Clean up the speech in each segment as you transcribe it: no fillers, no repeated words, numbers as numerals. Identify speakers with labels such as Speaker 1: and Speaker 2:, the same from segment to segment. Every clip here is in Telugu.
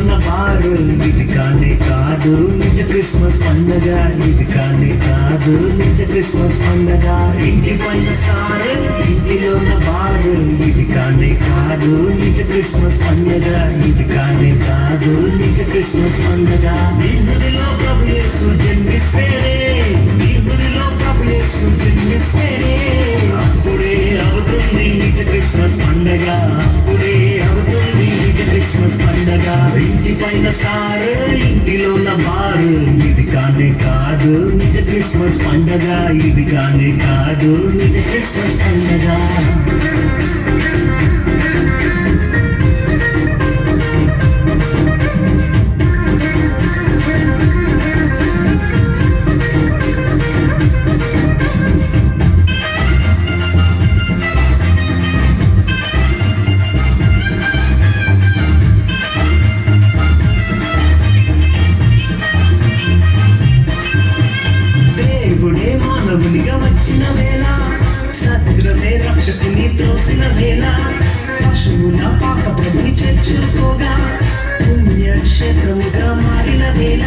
Speaker 1: ఇంటిలోన బారు ఇది కానే కాదు నిజ క్రిస్మస్ పండగ, ఇది కానే కాదు నిజ క్రిస్మస్ పండగ. ఇంటి పైన స్టార్ ఇంటిలోన బారు ఇది కానే కాదు నిజ క్రిస్మస్ పండగ, ఇది కానే కాదు నిజ క్రిస్మస్ పండగ. నీ హృదయలో ప్రభు యేసు జన్మిస్తేనే, నీ హృదయలో ప్రభు యేసు జన్మిస్తేనే అప్పుడే అవుతుంది నిజ క్రిస్మస్ పండగ, అప్పుడే అవుతుంది నిజ క్రిస్మస్ పండగ. ఇంటి పైన స్టార్ ఇంటిలోన బారు ఇది కానే కాదు నిజ క్రిస్మస్ పండగ, ఇది కానే కాదు నిజ క్రిస్మస్ పండగ. మానవునిగా వచ్చిన వేళ, సత్రమే రక్షకుని త్రోసిన వేళ, పశువుల పాక ప్రభుని చేర్చుకోగా పుణ్యక్షేత్రముగా మారిన వేళ.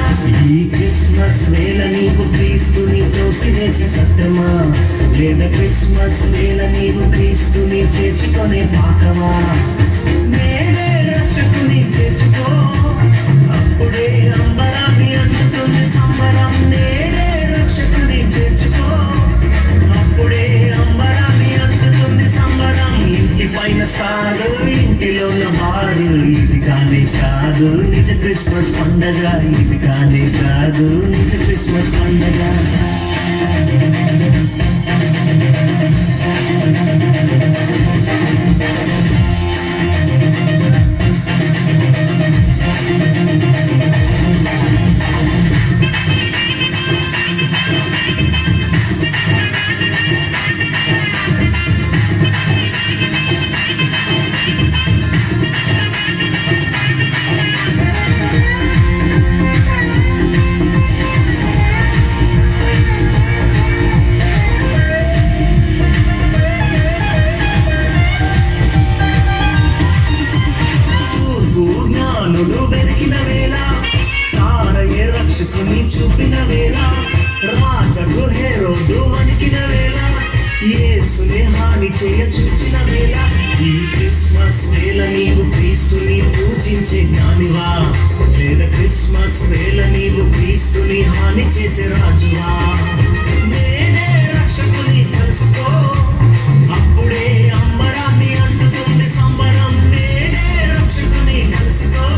Speaker 1: ఈ క్రిస్మస్ వేళ నీవు క్రీస్తుని త్రోసివేసే సత్యమా, లేదా క్రిస్మస్ వేళ నీవు క్రీస్తుని చేర్చుకునే పాకమా? నేనే రక్షకుని చేర్చుకో, అప్పుడే అంబరాన్ని అందుతుంది సంబరం. నేనే రక్షకుని చేర్చుకో, అప్పుడే అంబరాన్ని అందుతుంది సంబరం. ఇంటి పైన స్టార్ ఇంటిలోన బారు ఇది కానే కాదు నిజ క్రిస్మస్ పండగ, ఇది కానే కాదు నిజ క్రిస్మస్ పండగ. వెతికిన వేళ, తారయే రక్షకుని చూపిన వేళ, రాజకు హేరోదు వణికిన వేళ, యేసుని హాని చేయ చూచిన వేళ. ఈ క్రిస్మస్ వేళ నీవు క్రీస్తుని పూజించే జ్ఞానివా, లేదా క్రిస్మస్ వేళ నీవు క్రీస్తుని హాని చేసే రాజువా? నేనే రక్షకుని తెలుసుకో, అప్పుడే అంబరాన్ని అంటుతుంది సంబరం. నేనే రక్షకుని తెలుసుకో,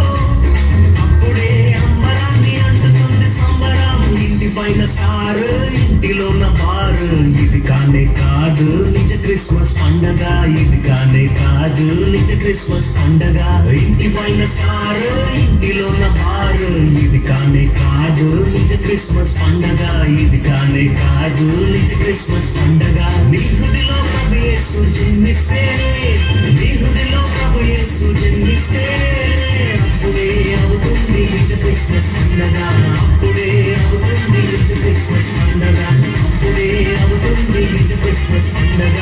Speaker 1: అప్పుడే అంబరాన్ని అంటుతుంది సంబరం. ఇంటి పైన స్టార్ ఇంటిలోన బారు ఇది కానే కాదు నిజ క్రిస్మస్ పండగ, ఇది కానే కాదు నిజ క్రిస్మస్ పండగ. ఇంటి పైన స్టార్ ఇంటిలోన బారు ఇది కానే కాదు నిజ క్రిస్మస్ పండగ, ఇది కానే కాదు నిజ క్రిస్మస్ పండగ. నీ హృదయలో ప్రభు యేసు జన్మిస్తేనే, నీ హృదయలో ప్రభు యేసు జన్మిస్తేనే అప్పుడే అవుతుంది నిజ క్రిస్మస్ పండగ, అప్పుడే అవుతుంది నిజ క్రిస్మస్ పండగ, అప్పుడే అవుతుంది నిజ క్రిస్మస్ పండగ.